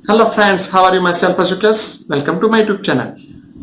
Hello friends, how are you? Myself Ashukesh. Welcome to my YouTube channel.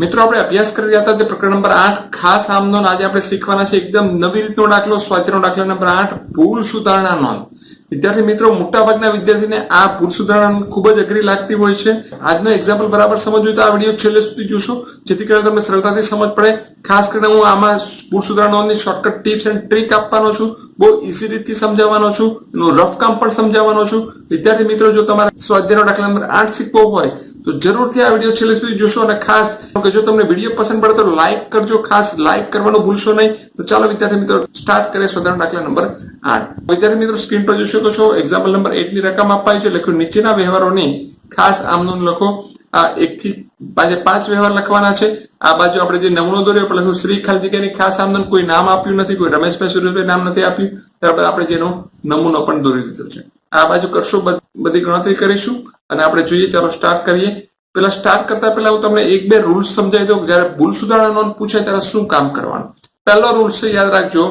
મિત્રો, આપણે અભ્યાસ કરી રહ્યા હતા તે પ્રકરણ નંબર 8 ખાસ આમ નોંધ. આજે આપણે શીખવાના છે એકદમ નવી રીતનો દાખલો, સ્વાધ્યાયનો દાખલા નંબર 8 ભૂલ સુધારણા નોંધ. વિદ્યાર્થી મિત્રો, મોટાભાગના વિદ્યાર્થીને આ ભૂલ સુધારણા ખૂબ જ અઘરી લાગતી હોય છે. આજનો એક્ઝામ્પલ બરાબર સમજવું તો આ વિડીયો છેલ્લે સુધી જોશો, જેથી કરીને તમને સરળતાથી સમજ પડે. ખાસ કરીને હું આમાં ભૂલ સુધારણા નોંધની શોર્ટકટ ટિપ્સ એન્ડ ટ્રીક આપવાનો છું. બહુ ઈઝી રીતથી સમજાવવાનો છું, એનું રફ કામ પણ સમજાવવાનો છું. વિદ્યાર્થી મિત્રો, જો તમારે સ્વાધ્યાયનો દાખલા નંબર 8 શીખવો હોય તો જરૂરથી આ વિડીયો છેલ્લે સુધી જોશો. અને ખાસ કે જો તમને વિડીયો પસંદ પડે તો લાઈક કરજો, ખાસ લાઈક કરવાનું ભૂલશો નહીં. તો ચાલો વિદ્યાર્થી મિત્રો, સ્ટાર્ટ કરીએ સ્વાધ્યાયનો દાખલા નંબર 8. વિદ્યાર્થી મિત્રો, સ્ક્રીન પર જોઈ શકો છો એક્ઝામ્પલ નંબર 8 ની રકમ અપાઈ છે. લખ્યું નીચેના વ્યવહારોની ખાસ આમ નોંધ લખો. આ 1 થી 5 વ્યવહાર લખવાના છે. આ બાજુ આપણે જે નમૂનો દોર્યો પણ લખ્યું શ્રી ખાલી જગ્યાની ખાસ આમ નોંધ. કોઈ નામ આપ્યું નથી, કોઈ રમેશભાઈ સુરેશભાઈ નામ નથી આપ્યું. ત્યારબાદ આપણે જેનો નમૂનો પણ દોરી દીધો છે. આ બાજુ કરશો, બધી ગણતરી કરીશું અને આપણે જોઈએ. ચાલો સ્ટાર્ટ કરીએ. પેલા સ્ટાર્ટ કરતા પહેલા હું તમને 1-2 રૂલ્સ સમજાવી દઉં. જયારે ભૂલ સુધારણા નોંધ પૂછે ત્યારે શું કામ કરવાનું. પહેલો રૂલ છે, યાદ રાખજો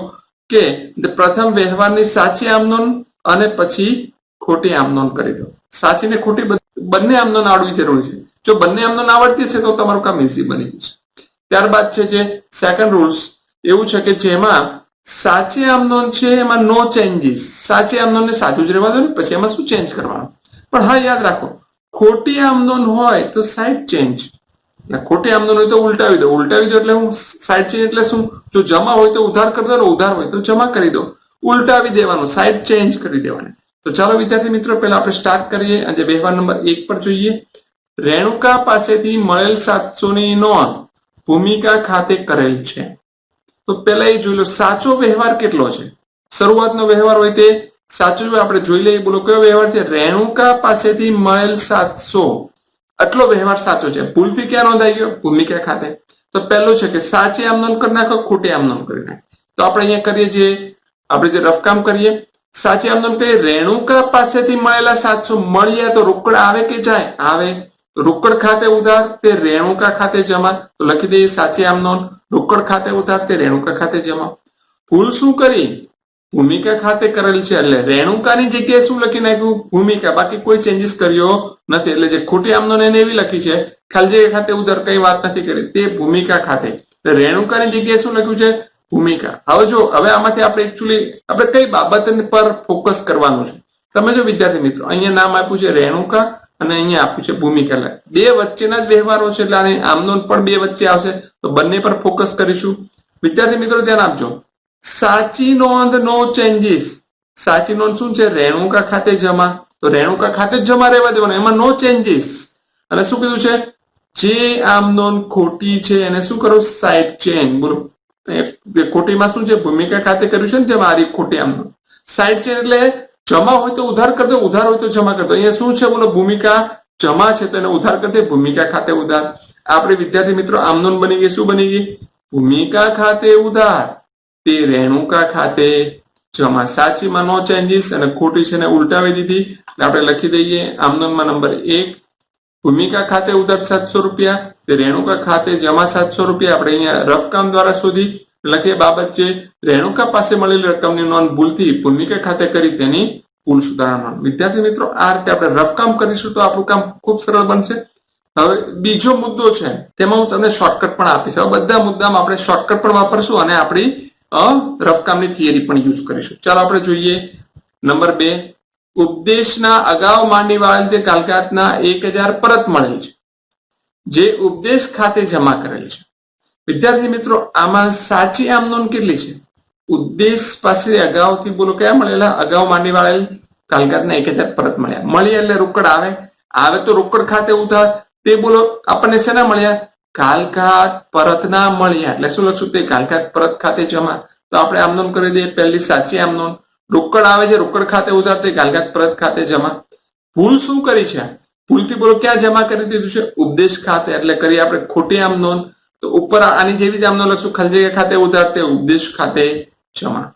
કે પ્રથમ વ્યવહારની સાચી આમ નોંધ અને પછી ખોટી આમ નોંધ કરી દો. સાચી ને ખોટી બંને આમ નોંધ આવડવી જરૂરી છે. જો બંને આમ નોંધ આવડતી છે તો તમારું કામ ઈઝી બની જશે. ત્યારબાદ છે જે સેકન્ડ રૂલ્સ એવું છે કે જેમાં સાચી આમ નોંધ છે એમાં નો ચેન્જીસ. સાચી આમ નોંધ ને સાચું જ રહેવા દો ને, પછી એમાં શું ચેન્જ કરવાનું. પણ હા, યાદ રાખો, ખોટી આમ નોંધ હોય તો સાઈડ ચેન્જ. ખોટી આમ નોંધ હોય તો ઉલટાવી દો. ઉલટાવી દો એટલે હું સાઈડ ચેન્જ એટલે શું? જો જમા હોય તો ઉધાર કરી દો, ઉધાર હોય તો જમા કરી દો. ઉલટાવી દેવાનું, સાઈડ ચેન્જ કરી દેવાની. તો ચાલો વિદ્યાર્થી મિત્રો, પહેલા આપણે સ્ટાર્ટ કરીએ અને વ્યવહાર નંબર 1 પર જોઈએ. રેણુકા પાસેથી મળેલ 700 ની નોંધ ભૂમિકા ખાતે કરેલ છે. તો પહેલા એ જોઈ લો સાચો વ્યવહાર કેટલો છે. શરૂઆતનો વ્યવહાર હોય તે સાચો આપણે જોઈ લઈએ. બોલો કયો વ્યવહાર છે? રેણુકા પાસેથી મળેલ 700, આટલો વ્યવહાર સાચો છે. ભૂલથી ક્યાં નોંધાઈ ગયો? ભૂમિકા ખાતે. તો પહેલું છે કે સાચી આમ નોંધ કરી નાખો, ખોટી આમ નોંધ કરી નાખો. તો આપણે અહીંયા કરીએ, આપણે જે રફ કામ કરીએ. સાચી આમ નોંધ કરીએ. રેણુકા પાસેથી મળેલા 700 મળ્યા તો રોકડ આવે કે જાય? આવે. રોકડ ખાતે ઉધાર, તે રેણુકા ખાતે જમા. તો લખી દઈએ સાચી આમ નોંધ. રોકડ ખાતે ઉધાર, તે રેણુકા ખાતે જમા. ભૂલ શું કરી? ભૂમિકા ખાતે કરેલ છે એટલે રેણુકાની જગ્યાએ શું લખી નાખ્યું? ભૂમિકા. બાકી કોઈ ચેન્જીસ કર્યો નથી. એટલે જે ખોટી આમ નોંધ એને એવી લખી છે, ખાલી જગ્યા ખાતે ઉધાર કઈ વાત નથી કરી, તે ભૂમિકા ખાતે. રેણુકાની જગ્યાએ શું લખ્યું છે? ભૂમિકા. હવે જો, હવે આમાંથી આપણે એકચ્યુઅલી આપણે કઈ બાબત પર ફોકસ કરવાનું છે. તમે જો વિદ્યાર્થી મિત્રો, અહીંયા નામ આપ્યું છે રેણુકા અને અહીંયા આપ્યું છે ભૂમિકા. બે વચ્ચેના જ વ્યવહારો છે એટલે આમ નોંધ પણ બે વચ્ચે આવશે. તો બંને પર ફોકસ કરીશું. વિદ્યાર્થી મિત્રો ધ્યાન આપજો. સાચી નોંધ નો ચેન્જીસ. સાચી નોંધ શું છે? રેણુકા ખાતે જમા. તો રેણુકા ખાતે જ જમા રહેવા દેવાનું, એમાં નો ચેન્જીસ. અને શું કીધું છે? જે આમ નોંધ ખોટી છે એને શું કરો? Side change. બોલો ખોટીમાં શું છે? ભૂમિકા ખાતે કર્યું છે ને જમા. આ ખોટી આમ નોંધ સાઈડ ચેન્જ એટલે જમા હોય તો ઉધાર કરી દો, ઉધાર હોય તો જમા કરી દો. અહીંયા શું છે? બોલો ભૂમિકા જમા છે તો એને ઉધાર કરી દે, ભૂમિકા ખાતે ઉધાર. આપણે વિદ્યાર્થી મિત્રો આમ નોંધ બની ગઈ. શું બની ગઈ? ભૂમિકા ખાતે ઉધાર, તે રેણુકા ખાતે જમા. સાચીમાં નો ચેન્જીસ અને ખોટી છે ને ઉલટાવી દીધી. એટલે આપણે લખી દઈએ આમ નોંધમાં નંબર 1 ભૂમિકા ખાતે ઉધાર 700 રૂપિયા, તે રેણુકા ખાતે જમા 700 રૂપિયા. આપણે અહીંયા રફ કામ દ્વારા શોધી લખીએ. બાબત છે રેણુકા પાસે મળેલી રકમની નોંધ ભૂલથી ભૂમિકા ખાતે કરી, તેની ભૂલ સુધારણા નોંધ. વિદ્યાર્થી મિત્રો, આ રીતે આપણે રફ કામ કરીશું તો આપણું કામ ખૂબ સરળ બનશે. હવે બીજો મુદ્દો છે, તેમાં હું તમને શોર્ટકટ પણ આપીશ. હવે બધા મુદ્દામાં આપણે શોર્ટકટ પણ વાપરશું અને આપણી રફ કામની થિયરી પણ યુઝ કરીશું. ચાલો આપણે જોઈએ નંબર 2. ઉપદેશના અગાઉ માંડી વાળેલ જે કાલકાતના 1000 પરત મળેલ છે, જે ઉપદેશ ખાતે જમા કરેલ છે. વિદ્યાર્થી મિત્રો, આમાં સાચી આમ નોંધ કેટલી છે? ઉપદેશ પાસે અગાઉથી બોલો કયા મળેલા? અગાઉ માંડી વાળેલ કાલકાતના 1000 પરત મળ્યા. મળ્યા એટલે રોકડ આવે. આવે તો રોકડ ખાતે ઉધાર. તે બોલો આપણને શેના મળ્યા? કાલકાત પરતના મળ્યા. એટલે શું લખશું? તે કાલકાત પરત ખાતે જમા. તો આપણે આમ નોંધ કરી દઈએ. પહેલી સાચી આમ નોંધ. રોકડ આવે છે, રોકડ ખાતે ઉધાર, તે કાલકાત પરત ખાતે જમા. ભૂલ શું કરી છે? ભૂલથી બોલો ક્યાં જમા કરી દીધું છે? ઉપદેશ ખાતે. એટલે કરી આપણે ખોટી આમ નોંધ. તો ઉપર આની જેવી જ આમ નોંધ લખશું, ખાલી જગ્યા ખાતે ઉધાર, તે ઉપદેશ ખાતે જમા.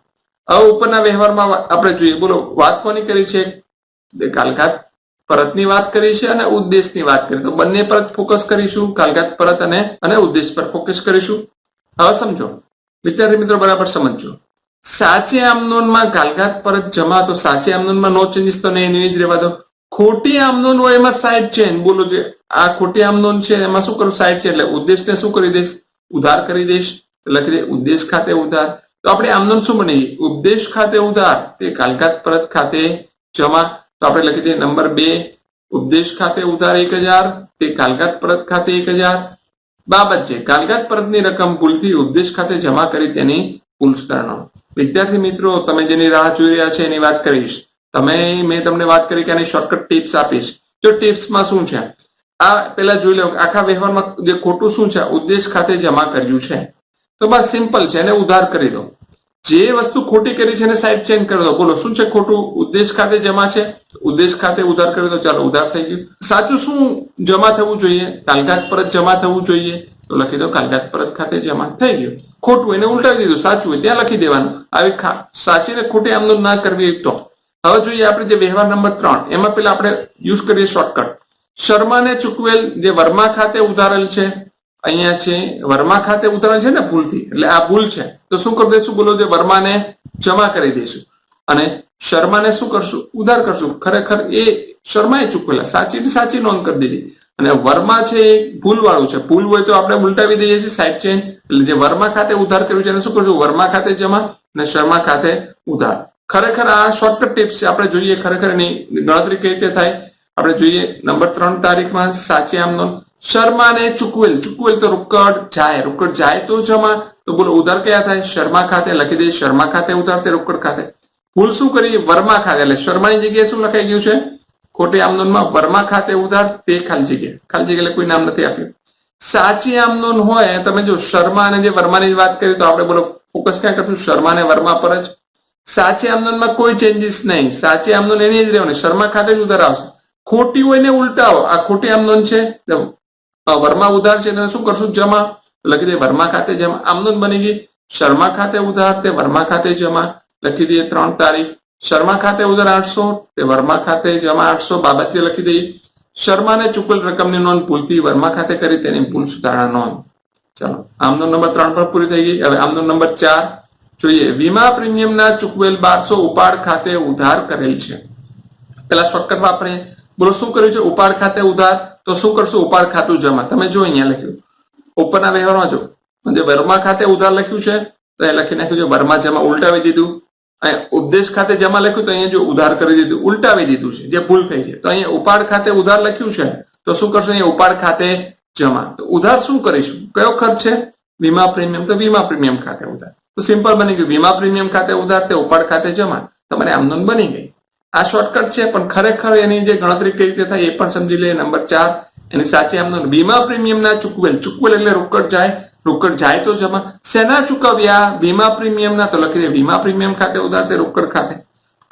હવે ઉપરના વ્યવહારમાં આપણે જોઈએ. બોલો વાત કોની કરી છે? કાલકાત પરતની વાત કરી છે અને ઉદ્દેશની વાત કરી. તો બંને પર ફોકસ કરીશું, કાલકાત પરત અને ઉદ્દેશ પર ફોકસ કરીશું. હવે સમજો વિદ્યાર્થી મિત્રો, બરાબર સમજો. સાચી આમ નોંધમાં કાલકાત પરત જમા, તો સાચી આમ નોંધમાં નો ચેન્જીસ તો નહીં જ રહેવા દો. ખોટી આમ નોંધ હોય એમાં સાઈડ ચેન, બોલો જે આ ખોટી આમ નોંધ છે એમાં શું કરું, સાઈડ ચેન, એટલે ઉદ્દેશને શું કરી દઈશ, ઉધાર કરી દઈશ, લખી દે ઉદ્દેશ ખાતે ઉધાર. તો આપણે આમ નોંધ શું બની ગઈ, ઉદ્દેશ ખાતે ઉધાર તે કાલગાત પરત ખાતે જમા. તો આપણે લખી દઈએ નંબર 2, ઉદ્દેશ ખાતે ઉધાર 1000 તે કાલગાત પરત ખાતે 1000. બાબત છે કાલગાત પરતની રકમ ભૂલથી ઉદ્દેશ ખાતે જમા કરી તેની ભૂલ સુધારણા. વિદ્યાર્થી મિત્રો, તમે જેની રાહ જોઈ રહ્યા છે એની વાત કરીશ. મેં તમને વાત કરી કે આની શોર્ટકટ ટિપ્સ આપીશ. તો ટિપ્સમાં શું છે, આ પેલા જોઈ લો આખા વ્યવહારમાં જે ખોટું શું છે, ઉદ્દેશ ખાતે જમા કર્યું છે. તો બસ સિમ્પલ છે, એને ઉધાર કરી દો. જે વસ્તુ ખોટી કરી છે એને સાઈડ ચેન્જ કરી દો. બોલો શું છે ખોટું, ઉદ્દેશ ખાતે જમા છે, ઉદ્દેશ ખાતે ઉધાર કરી દો. ચાલો ઉધાર થઈ ગયું. સાચું શું જમા થવું જોઈએ, કાલગાત પરત જમા થવું જોઈએ. તો લખી દો કાલગાત પરત ખાતે જમા થઈ ગયું. ખોટું એને ઉલટાવી દીધું, સાચું હોય ત્યાં લખી દેવાનું. આવી સાચી ને ખોટી આમ નોંધ ના કરવી. તો હવે જોઈએ આપણે જે વ્યવહાર નંબર 3, એમાં પેલા આપણે યુઝ કરીએ શોર્ટકટ. શર્માને ચૂકવેલ જે વર્મા ખાતે ઉધારેલ છે, અહીંયા છે વર્મા ખાતે ઉધારેલ છે ને ભૂલથી, એટલે આ ભૂલ છે. તો શું કરી દઈશું, બોલો જે વર્માને જમા કરી દઈશું અને શર્માને શું કરશું, ઉધાર કરશું. ખરેખર એ શર્માએ ચૂકવેલા, સાચી નોંધ કરી દીધી. અને વર્મા છે એ ભૂલ વાળું છે, ભૂલ હોય તો આપણે ઉલટાવી દઈએ છીએ સાઈડ ચેન્જ. એટલે જે વર્મા ખાતે ઉધાર કર્યું છે એને શું કરશું, વર્મા ખાતે જમા અને શર્મા ખાતે ઉધાર. ખરેખર આ શોર્ટકટ ટિપ્સ છે. આપણે જોઈએ ખરેખર એની ગણતરી કઈ રીતે થાય. આપણે જોઈએ નંબર 3 તારીખમાં સાચી આમ નોંધ. શર્માને ચૂકવેલ તો રોકડ જાય તો જમા. તો બોલો ઉધાર કયા થાય, શર્મા ખાતે. લખી દઈએ શર્મા ખાતે ઉધાર તે રોકડ ખાતે. ભૂલ શું કરી, વર્મા ખાતે, એટલે શર્માની જગ્યાએ શું લખાઈ ગયું છે, ખોટી આમ નોંધમાં વર્મા ખાતે ઉધાર તે ખાલી જગ્યા એટલે કોઈ નામ નથી આપ્યું. સાચી આમ નોંધ હોય, તમે જો શર્મા અને જે વર્માની વાત કરી તો આપણે બોલો ફોકસ ક્યાં કરશું, શર્મા અને વર્મા પર જ. સાચી આમ નોંધમાં કોઈ ચેન્જીસ નહીં, સાચી આમ નોંધ એની જ રહેવાની, શર્મા ખાતે જ ઉધાર આવશે. ખોટી હોય ને ઉલટાવો, આ ખોટી આમ નોંધ છે, વર્મા ઉધાર છે તેને શું કરશું, જમા. લખી દઈએ વર્મા ખાતે જમા. આમ નોંધ બની ગઈ, શર્મા ખાતે ઉધાર તે વર્મા ખાતે જમા. લખી દઈએ 3 તારીખ, શર્મા ખાતે ઉધાર 800 તે વર્મા ખાતે જમા 800. બાબત લખી દઈએ શર્માને ચૂકવેલ રકમની નોંધ ભૂલથી વર્મા ખાતે કરી તેની ભૂલ સુધારણા નોંધ. ચાલો આમ નોંધ નંબર 3 પર પૂરી થઈ ગઈ. હવે આમ નોંધ નંબર 4 જોઈએ. વીમા પ્રીમિયમના ચૂકવેલ 1200 ઉપાડ ખાતે ઉધાર કરેલ છે. પેલા શોર્ટકટ વાપરીએ. બોલો શું કર્યું છે, ઉપાડ ખાતે ઉધાર. તો શું કરશું, ઉપાડ ખાતું જમા. તમે જો અહીંયા લખ્યું ઉપરના વ્યવહારમાં, જો જે વર્મા ખાતે ઉધાર લખ્યું છે તો એ લખી નાખ્યું છે વર્મા જમા, ઉલટાવી દીધું. ઉદ્દેશ ખાતે જમા લખ્યું તો અહીંયા જો ઉધાર કરી દીધું, ઉલટાવી દીધું છે, જે ભૂલ થઈ છે. તો અહીંયા ઉપાડ ખાતે ઉધાર લખ્યું છે તો શું કરશું, અહીંયા ઉપાડ ખાતે જમા. તો ઉધાર શું કરીશું, કયો ખર્ચ છે, વીમા પ્રીમિયમ. તો વીમા પ્રીમિયમ ખાતે ઉધાર. તો સિમ્પલ બની ગયું, વીમા પ્રીમિયમ ખાતે ઉધાર તે ઉપાડ ખાતે જમા. તમારે આમ નોંધ બની ગઈ. આ શોર્ટકટ છે, પણ ખરેખર એની જે ગણતરી કઈ રીતે થાય એ પણ સમજી લઈએ. નંબર 4 એની સાચી આમ નોંધ. વીમા પ્રીમિયમના ચૂકવેલ એટલે રોકડ જાય તો જમા. શેના ચૂકવ્યા, વીમા પ્રીમિયમના. તો લખી દે વીમા પ્રીમિયમ ખાતે ઉધાર તે રોકડ ખાતે.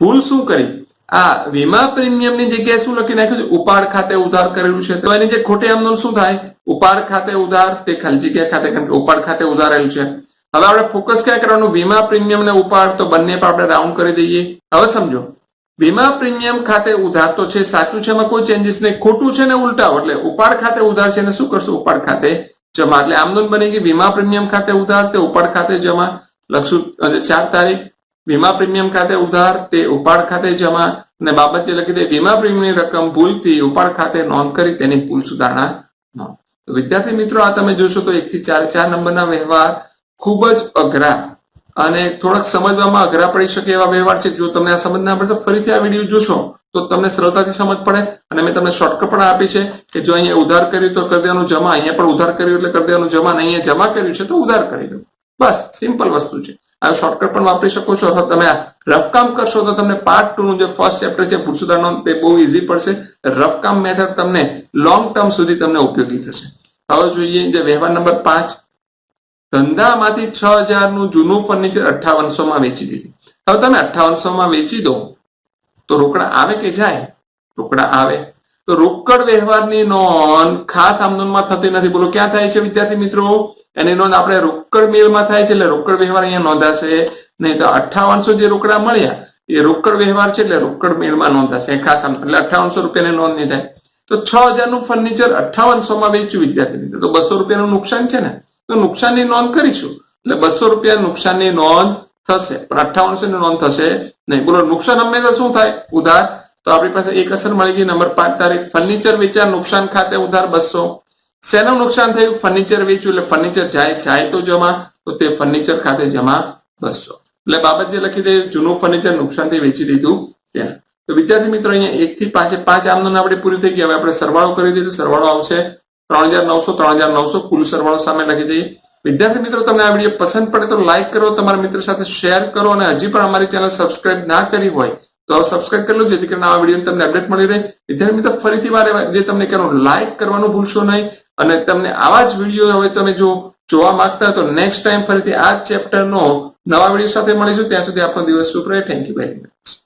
ભૂલ શું કરી, આ વીમા પ્રીમિયમની જગ્યાએ શું લખી નાખ્યું છે, ઉપાડ ખાતે ઉધાર કરેલું છે. તો એની જે ખોટી આમ નોંધ શું થાય, ઉપાડ ખાતે ઉધાર તે ખાલી જગ્યા ખાતે, કારણ કે ઉપાડ ખાતે ઉધારેલું છે. હવે આપણે ફોકસ ક્યાં કરવાનું, વીમા પ્રીમિયમ ને ઉપાડ. તો બંને પર આપણે રાઉન્ડ કરી દઈએ. હવે સમજો, વીમા પ્રીમિયમ ખાતે ઉધાર તો છે, સાચું છે, એમાં કોઈ ચેન્જીસ નહીં. ખોટું છે ને ઉલટાવો, એટલે ઉપાડ ખાતે ઉધાર છે ને શું કરશું, ઉપાડ ખાતે જમા. એટલે આમ નોંધ બની ગઈ, વીમા પ્રીમિયમ ખાતે ઉધાર તે ઉપાડ ખાતે જમા. લખશું 4 તારીખ, વીમા પ્રીમિયમ ખાતે ઉધાર તે ઉપાડ ખાતે જમા. અને બાબત જે લખી દે વીમા પ્રીમિયમની રકમ ભૂલથી ઉપાડ ખાતે નોંધ કરી તેની ભૂલ સુધારણા નોંધ. તો વિદ્યાર્થી મિત્રો, આ તમે જોશો તો 1 થી 4 નંબરના વ્યવહાર ખૂબ જ અઘરા અને થોડાક સમજવામાં અઘરા પડી શકે એવા વ્યવહાર છે. જો તમને આ સમજ ના પડે તો ફરીથી આ વિડીયો જોશો તો તમને સરળતાથી સમજ પડે. અને મેં તમને શોર્ટકટ પણ આપી છે કે જો અહીંયા ઉધાર કર્યું તો કરી દેવાનું જમા, અહીંયા પણ ઉધાર કર્યું એટલે કરી દેવાનું જમા, અને અહીંયા જમા કર્યું છે તો ઉધાર કરી દો. બસ સિમ્પલ વસ્તુ છે. આ શોર્ટકટ પણ વાપરી શકો છો, અથવા તમે રફકામ કરશો તો તમને પાર્ટ 2 નું જે ફર્સ્ટ ચેપ્ટર છે ભૂલ સુધારણા, તે બહુ ઈઝી પડશે. રફકામ મેથડ તમને લોંગ ટર્મ સુધી તમને ઉપયોગી થશે. હવે જોઈએ જે વ્યવહાર નંબર 5. ધંધામાંથી 6000 નું જૂનું ફર્નિચર 5800 માં વેચી દીધું. હવે તમે 5800 માં વેચી દો તો રોકડા આવે કે જાય, રોકડા આવે. તો રોકડ વ્યવહારની નોંધ ખાસ આમ નોંધમાં થતી નથી. બોલો ક્યાં થાય છે વિદ્યાર્થી મિત્રો, એની નોંધ આપણે રોકડ મેળમાં થાય છે, એટલે રોકડ વ્યવહાર અહીંયા નોંધાશે નહીં. તો 5800 જે રોકડા મળ્યા એ રોકડ વ્યવહાર છે એટલે રોકડ મેળમાં નોંધાશે ખાસ આમ, એટલે 5800 રૂપિયાની નોંધ નહીં થાય. તો 6000 નું ફર્નિચર 5800 માં વેચ્યું વિદ્યાર્થી મિત્રો, તો 200 રૂપિયાનું નુકસાન છે ને, તો નુકસાનની નોંધ કરીશું. એટલે 200 રૂપિયા નુકસાનની નોંધ થશે, પણ 5800 ની નોંધ થશે નહીં. બોલો નુકસાન હંમેશા શું થાય, ઉધાર તો આપણી પાસે એક અસર મળી ગઈ. નંબર 5 તારીખ ફર્નિચર વેચ્યા નુકસાન ખાતે ઉધાર 200. શેનું નુકસાન થયું? ફર્નિચર વેચ્યું એટલે ફર્નિચર જાય તો જમા, તો તે ફર્નિચર ખાતે જમા 200. એટલે બાબત જે લખી દે જૂનું ફર્નિચર નુકસાનથી વેચી દીધું તેને. તો વિદ્યાર્થી મિત્રો અહીંયા 1 થી 5 5 આમ નોંધ આપણે પૂરી થઈ ગઈ. હવે આપણે સરવાળો કરી દઈશું. સરવાળો આવશે 3900 કુલ સરવાળો સામે લખી દઈએ. વિદ્યાર્થી મિત્રો તમને આ વિડીયો પસંદ પડે તો લાઈક કરો, તમારા મિત્ર સાથે શેર કરો, અને હજી પણ અમારી ચેનલ સબસ્ક્રાઇબ ના કરી હોય તો સબસ્ક્રાઇબ કરી લો, જેથી કરીને આ વિડીયો તમને અપડેટ મળી રહે. વિદ્યાર્થી મિત્રો ફરીથી વાર જે તમને કહેવાનું લાઈક કરવાનું ભૂલશો નહીં, અને તમને આવા જ વિડીયો હવે તમે જો જોવા માંગતા હોય તો નેક્સ્ટ ટાઈમ ફરીથી આ ચેપ્ટરનો નવા વિડીયો સાથે મળીશું. ત્યાં સુધી આપણો દિવસ શુભ રહે. Thank you very much.